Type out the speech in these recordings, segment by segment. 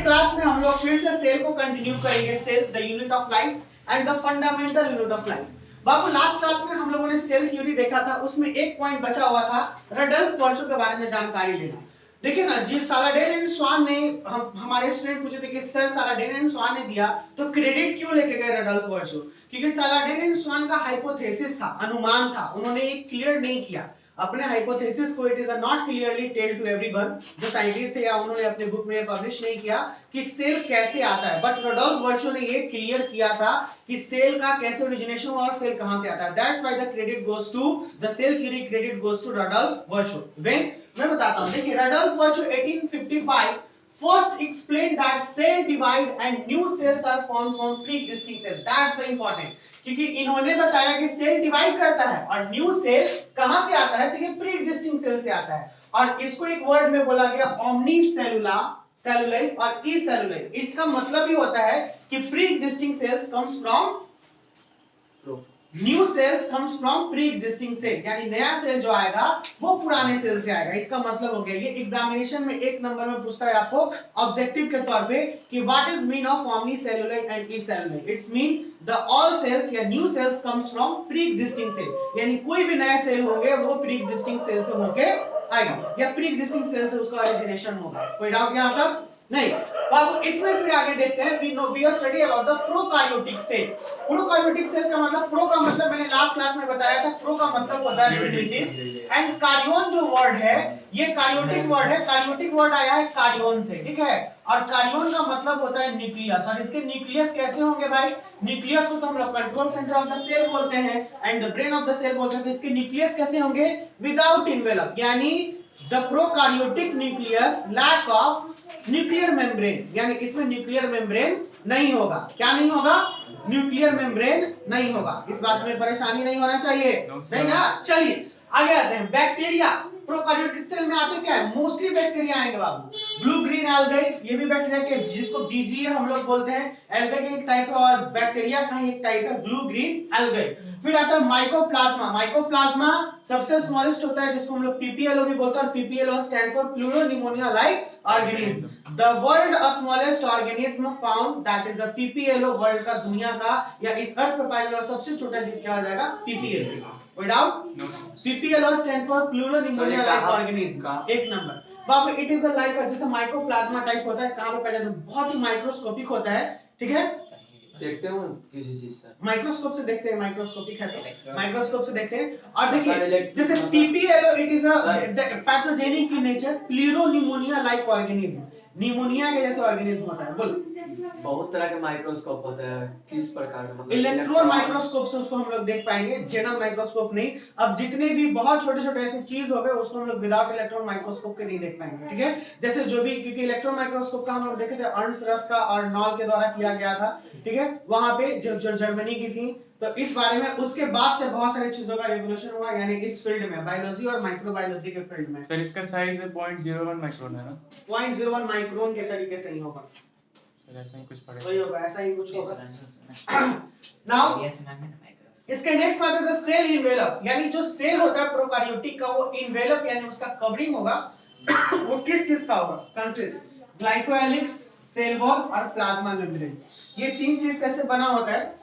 Class में हम लोग फिर से सेल को कंटिन्यू करेंगे, cell the unit of life and the fundamental unit of life. बाबू लास्ट क्लास में हम लोगों ने सेल थ्योरी देखा था, उसमें एक पॉइंट बचा हुआ था रडल्फ वर्चू के बारे में जानकारी लेना। देखिए ना जी, सालाडेन एंड स्वान ने हमारे स्टूडेंट पूछे थे कि सर सालाडेन एंड स्वान ने दिया तो क्रेडिट क्यों लेके गए रडल्फ वर्चू? क्योंकि सालाडेन एंड स्वान का हाइपोथेसिस था, अनुमान था, उन्होंने ये क्लियर नहीं किया अपने हाइपोथेसिस को। It is not clearly tell to everyone, जो साइंटिस्ट थे या उन्होंने अपने बुक में पब्लिश नहीं किया कि सेल कैसे आता है, बट रडोल्फ वर्चू ने ये क्लियर किया था कि सेल का कैसे ओरिजिनेशन और सेल कहां से आता है। That's why the credit goes to the cell theory, credit goes to Rudolf Virchow. When मैं बताता हूं, देखिए Rudolf Virchow 1855 first explained that cell divide and new cells are formed from pre-existing cells. That's the important, क्योंकि इन्होंने बताया कि cell divide करता है और न्यू सेल कहां से आता है, तो ये प्री एग्जिस्टिंग सेल से आता है। और इसको एक वर्ड में बोला गया ओमनी सेलुलर और ई सेलुलर। इसका मतलब ये होता है कि pre existing cells comes from new cells comes from pre existing cell, यानी नया सेल जो आएगा वो पुराने सेल से आएगा। इसका मतलब हो गया, ये एग्जामिनेशन में एक नंबर में पूछता है आपको ऑब्जेक्टिव के तौर पे कि what is mean of omni cellular and E cellular. It's mean the all cells या new cells comes from pre existing cell, यानी कोई भी नए सेल होंगे वो प्री एग्जिस्टिंग सेल से होके आएगा या प्री एग्जिस्टिंग सेल से उसका ओरिजिनेशन होगा। कोई डाउट यहां तक नहीं? अब इसमें फिर आगे देखते हैं, we are study about the prokaryotic cell. Prokaryotic cell का मतलब, प्रो का मतलब मैंने लास्ट क्लास में बताया था, प्रो का मतलब होता है प्रिमिटिव, एंड कार्योन जो वर्ड है ये कार्योटिक वर्ड है। कार्योटिक वर्ड आया है कार्योन से, ठीक है, और कार्योन का मतलब होता है न्यूक्लियस। और इसके न्यूक्लियस कैसे होंगे भाई? न्यूक्लियस को तो हम लोग control centre of the cell बोलते हैं and the brain of the cell बोलते हैं। तो इसके न्यूक्लियस कैसे होंगे? विदाउट इन्वेलप, यानी the prokaryotic nucleus lack of nuclear membrane, यानी इसमें न्यूक्लियर मेम्ब्रेन नहीं होगा। क्या नहीं होगा? न्यूक्लियर मेम्ब्रेन नहीं होगा। इस बात में परेशानी नहीं होना चाहिए, नहीं ना? चलिए आगे आते हैं। बैक्टीरिया प्रोकार्योटिक सेल में आते क्या है? मोस्टली बैक्टीरिया आएंगे बाबू। ब्लू ग्रीन एल्गाई, ये भी बैक्टीरिया के जिसको बीजीए हम लोग बोलते हैं, एल्गाई के एक टाइप है और बैक्टीरिया का एक टाइप है ब्लू ग्रीन एल्गाई। फिर आता है माइकोप्लाज्मा। माइकोप्लाज्मा सबसे स्मॉलेस्ट होता है, जिसको हम लोग पीपीएलओ भी बोलते हैं, और PPLO stand for pleuropneumonia like organism. The world smallest organism found, that is a PPLO, world का, दुनिया का या इस अर्थ पर पाया जाने सबसे छोटा जीव क्या हो जाएगा? PPLO। कोई doubt? PPLO stand for pleuropneumonia like organism। एक number Babu. It is like जैसे माइकोप्लाज्मा टाइप होता है, कहां पे पाया जाता है? बहुत ही माइक्रोस्कोपिक होता है, ठीक है। देखते हो किसी चीज से, माइक्रोस्कोप से देखते हैं, माइक्रोस्कोपिक है तो माइक्रोस्कोप से देखते हैं। और देखिए जैसे PPLO, it is a pathogenic in nature, pleuropneumonia like organism, pneumonia के जैसे ऑर्गेनिज्म होता है। बोल, बहुत तरह के माइक्रोस्कोप होते हैं, किस प्रकार का? मतलब इलेक्ट्रॉन माइक्रोस्कोप से उसको हम लोग देख पाएंगे, जनरल माइक्रोस्कोप नहीं। अब जितने भी बहुत छोटे छोटे ऐसे चीज हो गए उसको हम लोग विदाउट इलेक्ट्रॉन माइक्रोस्कोप के नहीं देख पाएंगे, ठीक है। जैसे जो भी, क्योंकि इलेक्ट्रॉन माइक्रोस्कोप का हम लोग देखे थे अर्न्स्ट रस का और नॉल के द्वारा किया गया था, ठीक है, वहां पे जो जर्मनी की थी। तो इस बारे में उसके बाद से बहुत सारी चीजों का रिवोल्यूशन हुआ, यानी इस फील्ड में, बायोलॉजी और माइक्रोबायोलॉजी के फील्ड में। सर इसका साइज है 0.01 माइक्रोन है ना? 0.01 माइक्रोन के तरीके से ही होगा, ऐसा ही कुछ वही होगा, ऐसा ही कुछ होगा। नाउ इसके नेक्स्ट बात है सेल इन्वेलप, यानी जो सेल होता है प्रोकार्योटिक का, वो इन्वेलप यानी उसका कवरिंग होगा वो किस चीज का होगा? कंसिस्ट ग्लाइकोहेलिक्स, सेल वॉल और प्लाज्मा मेम्ब्रेन। ये तीन चीज से बना होता है।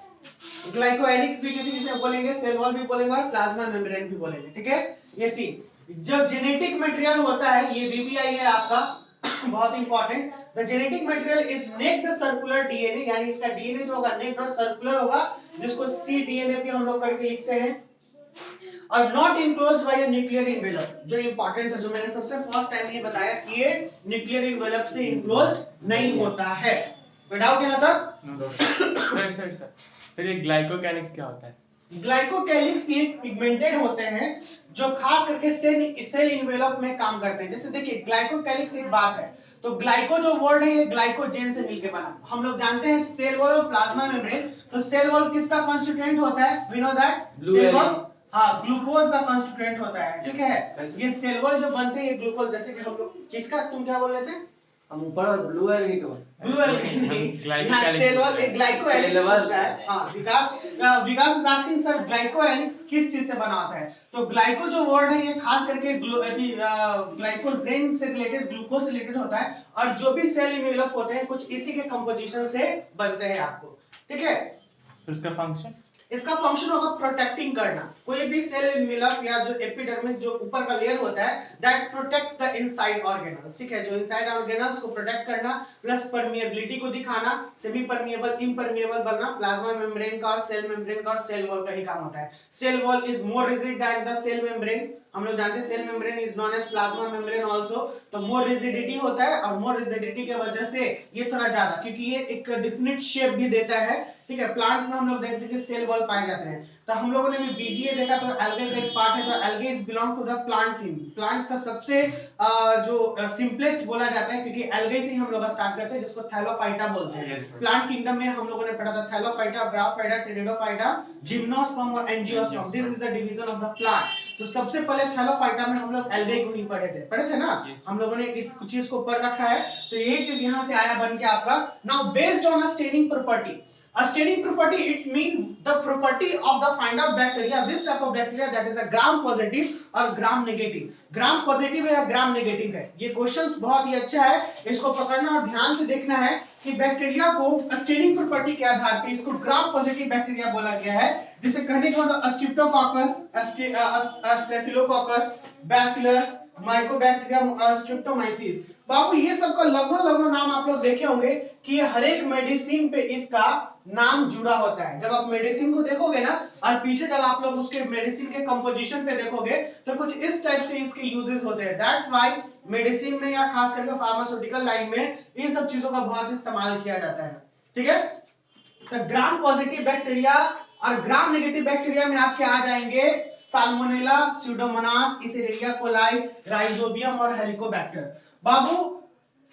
ग्लाइकोहेलिक्स भी किसी किसी में बोलेंगे, सेल वॉल भी बोलेंगे और प्लाज्मा मेम्ब्रेन भी बोलेंगे, ठीक है। ये तीन जो जेनेटिक मटेरियल होता है, ये वीवीआई है आपका, बहुत important. The genetic material is naked circular DNA, यानी इसका डीएनए जो होगा नेक्ड और सर्कुलर होगा, जिसको सी डीएनए भी हम लोग करके लिखते हैं, और not enclosed bye a nuclear envelope. जो इंपॉर्टेंट है, जो मैंने सबसे फर्स्ट टाइम ये बताया कि ये न्यूक्लियर इन्वेलप से इनक्लोज्ड नहीं होता है। कोई डाउट यहां तक? सर ये ग्लाइकोकैलिक्स क्या होता है? ग्लाइकोकैलिक्स ये पिगमेंटेड होते हैं जो खास करके सेल इन्वेलप में काम करते हैं। जैसे देखिए ग्लाइकोकैलिक्स एक बात है, तो ग्लाइको जो वर्ड है ये ग्लाइकोजेन से मिलके बना। हम लोग जानते हैं सेल वॉल और प्लाज्मा मेम्ब्रेन, तो सेल वॉल किसका कांस्टिट्यूएंट होता है? We know that cell wall, हाँ, ग्लूकोज का कांस्टिट्यूएंट होता है, ठीक है। ये सेल वॉल जो बनते हैं ये ग्लूकोज, जैसे कि हम लोग किसका, तुम क्या बोल रहे थे? हम ऊपर ब्लू एलगी को ब्लू एल्गी यहाँ Glycocalyx सेल वॉल पूछ रहा है। एक ग्लाइकोएलिक्स Cell wall। पूछ रहा है। हाँ विकास इज आस्किंग सर ग्लाइकोएलिक्स किस चीज से बना होता है? तो ग्लाइको जो वर्ड है ये खास करके ग्लाइकोजेन से रिलेटेड, ग्लूकोज से रिलेटेड होता है और जो भी सेल इन्वेलप होते हैं कुछ इसी के कंपोजिशन से बनते हैं आपको, ठीक है। तो इसका फंक्शन? इसका फंक्शन होगा प्रोटेक्टिंग करना। कोई भी सेल इन्वेलप या जो एपिडर्मिस जो ऊपर का लेयर होता है that protect the inside organelles, ठीक है, जो इनसाइड ऑर्गेनल्स को प्रोटेक्ट करना, प्लस परमिएबिलिटी को दिखाना, सेमी परमिएबल इम्परमिएबल बनना, प्लाज्मा मेम्ब्रेन का और सेल मेम्ब्रेन का और सेल वॉल का ही काम होता है। Cell wall is more rigid than the cell membrane, हम लोग जानते हैं cell membrane is known as plasma membrane also. तो मोर रिजिडिटी होता है और मोर रिजिडिटी की वजह से ये थोड़ा ज्यादा, क्योंकि ये एक डिफिनिट शेप भी देता है, ठीक है। प्लांट्स में हम लोग देखते हैं कि सेल वॉल पाए जाते हैं। तो हम लोगों ने भी बीजीए देखा तो एल्गे का एक पार्ट है, तो algae is belong to the plants. इन प्लांट्स का सबसे जो सिंपलेस्ट बोला जाता है, क्योंकि एल्गे से ही हम लोग स्टार्ट करते हैं, जिसको थैलोफाइटा बोलते हैं। Yes, sir। प्लांट किंगडम में हम लोगों ने पढ़ा था थैलोफाइटा, ब्रायोफाइटा, टेरिडोफाइटा, जिम्नोस्पर्म और angiosperm. This is the division of the plant. तो सबसे पहले थैलोफाइटा में हम लोग एल्गे को ही पढ़े थे ना। Yes। हम लोगों ने इस चीज को पढ़ रखा है, तो ये चीज यहाँ से आया बन के आपका। Now based on a staining property, a staining property, it's mean the property of the find out bacteria, this type of bacteria that is a gram positive और gram negative। gram positive है या gram negative है, ये questions बहुत ही अच्छा है, इसको पकड़ना और ध्यान से देखना है कि बैक्टीरिया को स्टेनिंग प्रॉपर्टी के आधार पे इसको ग्राम पॉजिटिव बैक्टीरिया बोला गया है। जिसे कहने का मतलब स्ट्रेप्टोकोकस, स्टेफिलोकोकस, बैसिलस, माइकोबैक्टीरियम और स्ट्रेप्टोमाइसिस। बाबू ये सब का लगभग नाम आप लोग देखे होंगे कि हर एक मेडिसिन पे इसका नाम जुड़ा होता है। जब आप मेडिसिन को देखोगे ना और पीछे जब आप लोग उसके मेडिसिन के कंपोजिशन पे देखोगे तो कुछ इस टाइप से इसके यूजेस होते हैं। दैट्स व्हाई मेडिसिन में या खास करके फार्मास्यूटिकल लाइन में इन सब चीजों का बहुत इस्तेमाल किया जाता है, ठीक है। तो ग्राम पॉजिटिव बैक्टीरिया और ग्राम नेगेटिव बैक्टीरिया में आपके आ जाएंगे साल्मोनेला, स्यूडोमोनास, इसेरिया कोलाई, राइजोबियम और हेलिकोबैक्टर। बाबू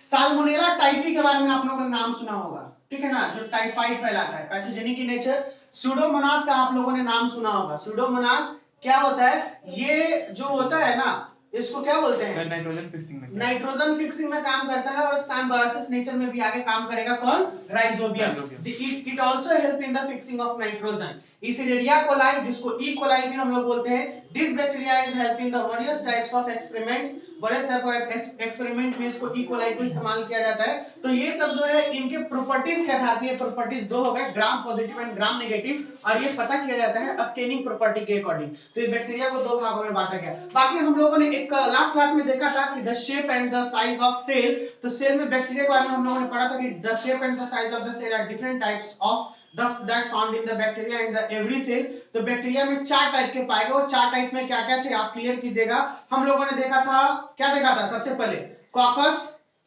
साल्मोनेला टाइफी के बारे में आप लोगों ने नाम सुना होगा, ठीक है ना, जो टाइफाइड फैलाता है, पैथोजेनिक इन नेचर। स्यूडोमोनास का आप लोगों ने नाम सुना होगा। स्यूडोमोनास क्या होता है? ये जो होता है ना, इसको क्या बोलते हैं? नाइट्रोजन फिक्सिंग में। नाइट्रोजन फिक्सिंग में काम करता है और साइम्बायोसिस नेचर में भी आगे काम करेगा। कौन? Rhizobium. It also help in the fixing of nitrogen. Escherichia coli, जिसको ई कोलाई भी हम लोग बोलते हैं, this bacteria is helping the various types of experiments. Various type of experiment में इसको ई कोलाई को इस्तेमाल किया जाता है। तो ये सब जो है इनके प्रॉपर्टीज के आधार पे, प्रॉपर्टीज दो हो गए, gram positive and gram negative, और ये पता किया जाता है स्टेनिंग प्रॉपर्टी के अकॉर्डिंग। तो ये बैक्टीरिया को दो भागों में बांटा गया। बाकी हम लोगों ने एक लास्ट क्लास में देखा था कि the shape and the size of cell. तो सेल में बैक्टीरिया के बारे में हम लोगों ने पढ़ा था कि the shape and the size of the cell are different types of that found in the bacteria and the every cell। तो बैक्टीरिया में 4 टाइप के पाए गए। वो 4 टाइप में क्या क्या थे आप क्लियर कीजिएगा। हम लोगों ने देखा था, क्या देखा था? सबसे पहले caucus,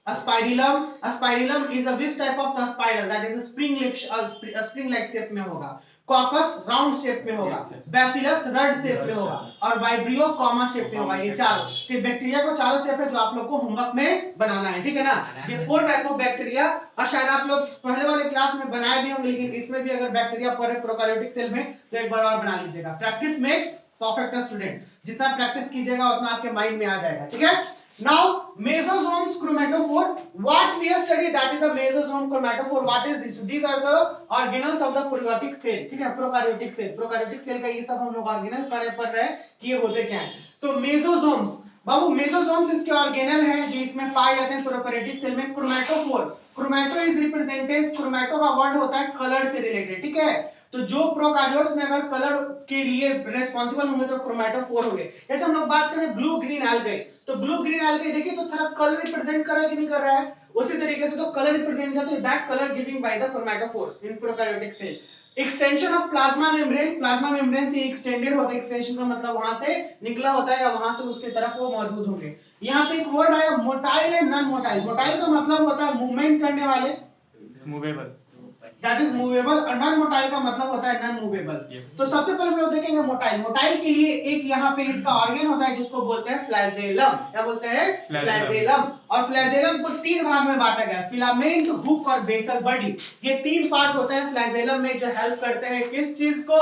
spirillum. Spirillum is a which type of the spiral that is spring like shape में होगा। कॉकस राउंड शेप में होगा, बैसिलस रड शेप में होगा और वाइब्रियो कॉमा शेप में होगा। ये चारों, तो बैक्टीरिया को चारों शेप है जो आप लोग को होमवर्क में बनाना है, ठीक है ना। ये 4 टाइप ऑफ बैक्टीरिया, और शायद आप लोग पहले वाले क्लास में बनाए भी होंगे, लेकिन इसमें भी अगर बैक्टीरिया पर प्रोकैरियोटिक सेल में तो एक बार और बना लीजिएगा। Practice makes perfect student. जितना प्रैक्टिस कीजिएगा उतना आपके माइंड में आ जाएगा, ठीक है। Now mesosomes chromatophore, what we have studied, that is a mesosome chromatophore। What is this? These are the organelles of the prokaryotic cell, ठीक है, prokaryotic cell। prokaryotic cell का ये सब हम लोग organelles पढ़ रहे हैं कि ये होते क्या हैं। तो mesosomes, बाबू मेसोसोम्स इसके ऑर्गेनल हैं जो इसमें पाए जाते हैं प्रोकैरियोटिक सेल में। क्रोमैटोफोर, क्रोमैटो इज रिप्रेजेंटेड, क्रोमैटो का वर्ड होता है कलर से रिलेटेड, ठीक है। तो जो प्रोकैरियोट्स में अगर कलर के लिए रिस्पांसिबल होंगे तो क्रोमैटोफोर होंगे। जैसे हम लोग बात करें ब्लू ग्रीन एल्गे, तो ब्लू ग्रीन एल्गे देखिए तो थोड़ा कलर रिप्रेजेंट कर रहा है कि नहीं कर रहा है? उसी तरीके से तो कलर रिप्रेजेंट करता है, that colour giving by the chromatophores in prokaryotic cell. Extension of plasma membrane, plasma membrane से एक्सटेंडेड होता है, एक्सटेंशन का मतलब वहां से निकला होता है या वहां से उसके तरफ वो मौजूद होंगे। यहाँ पे एक वर्ड आया motile and non motile. Motile का मतलब होता है मूवमेंट करने वाले, मूवेबल, दैट इज मूवेबल, और नॉन मोटाइल का मतलब होता है नॉन मूवेबल। तो सबसे पहले हम लोग देखेंगे मोटाइल। मोटाइल के लिए एक यहाँ पे इसका ऑर्गन होता है जिसको बोलते हैं फ्लैजेलम। क्या बोलते हैं? फ्लैजेलम। और फ्लैजेलम को 3 भाग में बांटा गया, फिलामेंट, हुक और बेसल बॉडी। ये 3 पार्ट होते हैं फ्लैजेलम में जो हेल्प करते हैं किस चीज को?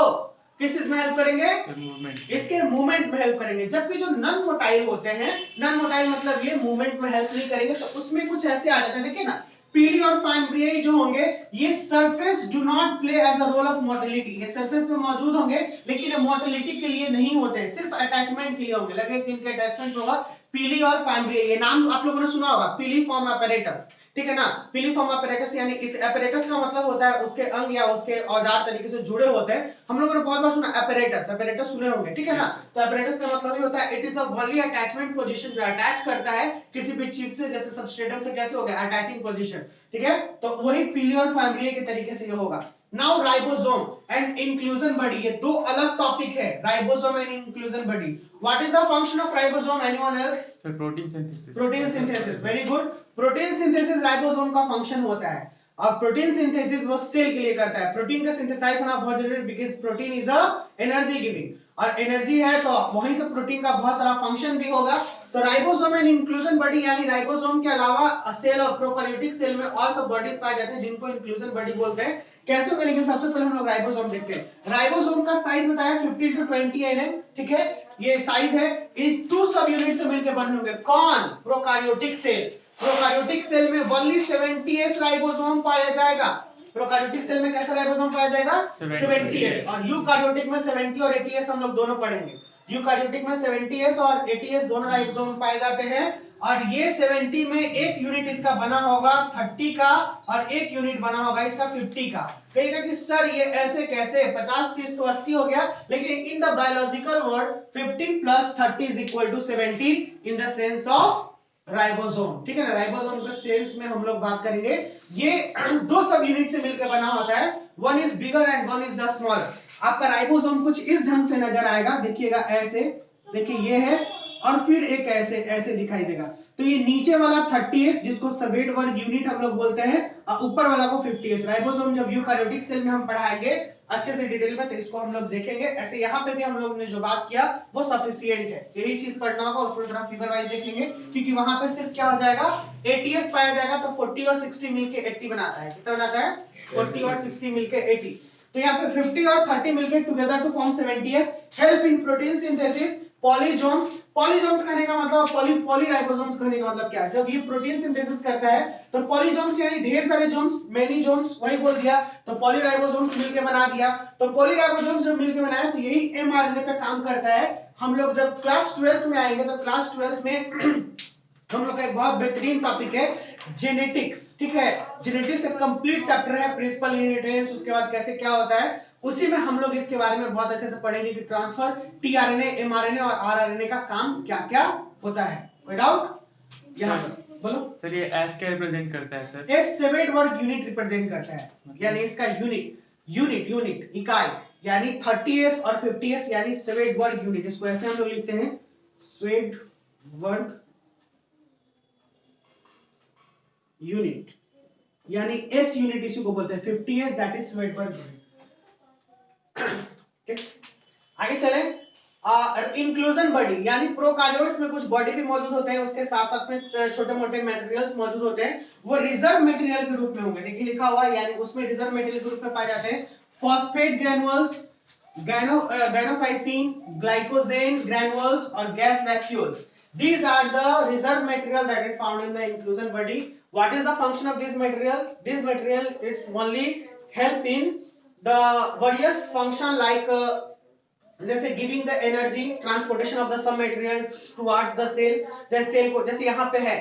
किस चीज में हेल्प करेंगे? मूवमेंट। इसके मूवमेंट में हेल्प करेंगे। जबकि जो नॉन मोटाइल होते हैं, नॉन मोटाइल मतलब ये मूवमेंट में हेल्प नहीं करेंगे, तो उसमें कुछ ऐसे आ जाते हैं, देखिए ना, पीली और फाइब्रियाई जो होंगे ये surface do not play as a role of motility, ये सरफेस पे मौजूद होंगे लेकिन ये मोटिलिटी के लिए नहीं होते हैं, सिर्फ अटैचमेंट के लिए होंगे। लगे कि इनके अटैचमेंट होगा पीली और फाइब्रियाई, ये नाम आप लोगों ने सुना होगा, पीलीफॉर्म apparatus, ठीक है ना। पीलीफॉर्म apparatus यानी इस apparatus का मतलब होता है उसके अंग या उसके औजार तरीके से जुड़े होते हैं। हम लोगों ने बहुत बार सुना apparatus सुने होंगे, ठीक है ना। तो apparatus का मतलब ये होता है it is a only attachment position, जो अटैच करता है किसी भी चीज से, जैसे सबस्ट्रेटम से कैसे हो गया अटैचिंग पोजीशन, ठीक है। तो वही पीली और फाइब्रियाई के तरीके से ये होगा। Now ribosome and inclusion body, ये दो अलग टॉपिक है, ribosome and inclusion body. What is the function of ribosome? Anyone else? Sir protein synthesis. Protein synthesis, very good. Protein synthesis ribosome का फंक्शन होता है, और प्रोटीन सिंथेसिस वो cell के लिए करता है। प्रोटीन का सिंथेसाइज होना बहुत जरूरी है, because protein is a energy giving, और एनर्जी है तो वहीं से प्रोटीन का बहुत सारा फंक्शन भी होगा। तो राइबोसोम एंड इंक्लूजन बॉडी, यानी राइबोसोम के अलावा सेल और प्रोकैरियोटिक सेल में और सब बॉडीज पाए जाते हैं जिनको इंक्लूजन बॉडी बोलते हैं। कैसे होगा, लेकिन सबसे पहले हम लोग राइबोसोम देखते हैं। राइबोसोम का साइज बताया 50 to 20 nm, ठीक है, ये साइज है। ये 2 सब यूनिट से मिलकर बने होंगे। कौन? Prokaryotic cell. प्रोकैरियोटिक सेल में ओनली 70s राइबोसोम पाया जाएगा। प्रोकैरियोटिक सेल में कैसा राइबोसोम पाया जाएगा? 70s। और यूकैरियोटिक में 70 और 80s हम लोग दोनों पढ़ेंगे। यूकैरियोटिक में 70s और 80s दोनों राइबोसोम पाए जाते हैं, और ये 70 में एक यूनिट इसका बना होगा 30 का, और एक यूनिट बना होगा इसका 50 का। कहेगा कि सर ये ऐसे कैसे, 50 30 तो 80 हो गया, लेकिन in the biological word 50 plus 30 is equal to 70 in the sense of ribosome, ठीक है ना। राइबोसोम के सेल्स में हम लोग बात करेंगे। ये दो सब यूनिट से मिलकर बना होता है, one is bigger and one is the smaller. आपका राइबोसोम कुछ इस ढंग से नजर आएगा, देखिएगा ऐसे, देखिए ये है, और फिर एक ऐसे ऐसे दिखाई देगा। तो ये नीचे वाला 30s जिसको सबेट वर्ग यूनिट हम लोग बोलते हैं, और ऊपर वाला को 50s। राइबोसोम जब यूकैरियोटिक सेल में हम पढ़ाएंगे अच्छे से डिटेल में, तो इसको हम लोग देखेंगे। ऐसे यहाँ पे भी हम लोग ने जो बात किया वो सफिशिएंट है, यही चीज पढ़ना होगा, उसको थोड़ा फिगर वाइज देख लेंगे, क्योंकि वहां पे सिर्फ क्या हो जाएगा 80s पाया जाएगा, तो 40 और 60 मिलके 80 बनाता है। कितना बनाता है? 40 और 60 मिलके 80। तो यहाँ पे 50 और 30 मिलके together to form 70s, help in protein synthesis. Polysomes, polysomes कहने का मतलब पॉलीराइबोसोम्स कहने का मतलब क्या है? जब ये प्रोटीन सिंथेसिस करता है तो पॉलीजोम्स यानी ढेर सारे जोम्स, मेनी जोम्स, वही बोल दिया, तो पॉलीराइबोसोम्स मिलके बना दिया। तो पॉलीराइबोसोम्स जब मिलके बनाया तो यही एमआरएनए पे काम करता है। हम लोग जब क्लास 12th में आएंगे तो क्लास 12th में हम लोग का एक बहुत बेहतरीन टॉपिक है जेनेटिक्स, ठीक है। जेनेटिक्स एक कंप्लीट चैप्टर है, प्रिंसिपल न्यूट्रिएंट्स, उसके बाद कैसे क्या होता है, उसी में हम लोग इसके बारे में बहुत अच्छे से पढ़ेंगे कि ट्रांसफर, टीआरएनए, एमआरएनए और आरआरएनए का काम क्या-क्या होता है। कोई डाउट? यहां पर बोलो सर। ये एस क्या रिप्रेजेंट करता है सर? एस सेवेट वर्ग यूनिट रिप्रेजेंट करता है, यानी इसका यूनिट इकाई, यानी 30s और 50s यानी सेवेट वर्ग यूनिट। इसको ऐसे हम लोग लिखते हैं, सेवेट वर्ग यूनिट, यानी एस यूनिट इसी को बोलते हैं 50s, दैट इज सेवेट वर्ग यूनिट। आगे चले। इंक्लूजन बॉडी, यानी प्रोकैरियोट्स में कुछ बॉडी भी मौजूद होते हैं, उसके साथ साथ में छोटे मोटे मटेरियल्स मौजूद होते हैं, वो रिजर्व मटेरियल के रूप में होंगे। देखिए लिखा हुआ है, यानी उसमें रिजर्व मटेरियल के रूप में पाए जाते हैं फॉस्फेट ग्रैन्युल्स, गैनोफाइसिन, ग्लाइकोजेन ग्रैन्युल्स और gas vacuoles. These are the reserve material that is found in the inclusion body. What is the function of this material? This material it's only help in the various function like जैसे giving the energy, transportation of the some material towards the cell. जैसे cell को, जैसे यहाँ पे है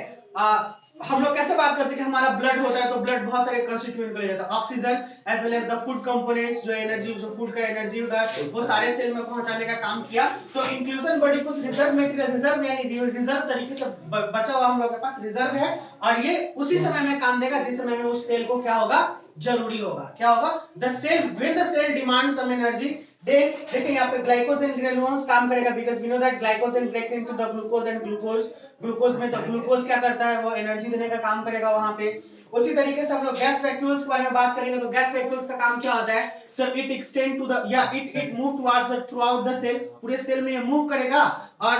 हम लोग कैसे बात करते हैं कि हमारा ब्लड होता है, तो ब्लड बहुत सारे कंस्टिट्यूएंट को ले जाता है, oxygen as well as the food components, जो एनर्जी, जो फूड का एनर्जी होता है वो सारे सेल में पहुंचाने का काम किया। तो इंक्लूजन बॉडी कुछ रिजर्व मटेरियल, रिजर्व यानी रिजर्व तरीके से बचा हुआ हम लोग के पास रिजर्व है, और ये उसी समय में काम देगा जिस समय में उस सेल को क्या होगा, जरूरी होगा। क्या होगा? The cell, when the cell demand some energy, देखिए यहाँ पे ग्लाइकोजेन ग्रैन्युल्स काम करेगा, because we know that glycogen break into the glucose and glucose में तो ग्लूकोज क्या करता है, वो एनर्जी देने का काम करेगा वहां पे। उसी तरीके से हम लोग गैस वैक्यूल्स के बारे में बात करेंगे, तो गैस वैक्यूल्स का काम क्या होता है, तो इट एक्सटेंड टू द या it move towards throughout the cell, पूरे सेल में ये मूव करेगा। और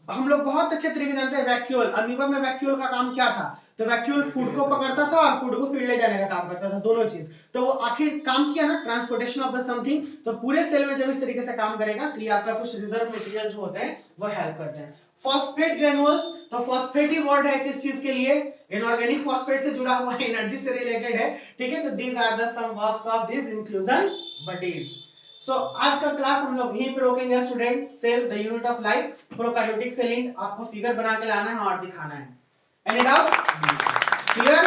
हम लोग बहुत अच्छे तरीके से जानते हैं वैक्यूल, अमीबा में वैक्यूल का काम क्या था, तो वैक्यूल फूड को पकड़ता था और फूड को फील्ड ले जाने का काम करता था, दोनों चीज। तो वो आखिर काम किया ना, ट्रांसपोर्टेशन ऑफ द समथिंग। तो पूरे सेल में जब इस तरीके से काम करेगा तो ये आपका कुछ रिजर्व मटेरियल जो होते हैं वो हेल्प करते हैं। फॉस्फेट ग्रेनुल्स, तो फॉस्फेट ही वर्ड है किस चीज के लिए, इनऑर्गेनिक फॉस्फेट से जुड़ा हुआ है, एनर्जी से रिलेटेड है, ठीक है। तो these are the some works of this inclusion bodies. So आज का क्लास हम लोग यहीं पे रोकेंगे student. Cell the unit of life, prokaryotic से लिंक आपको फिगर बना के लाना है और दिखाना है। Any doubt? क्लियर?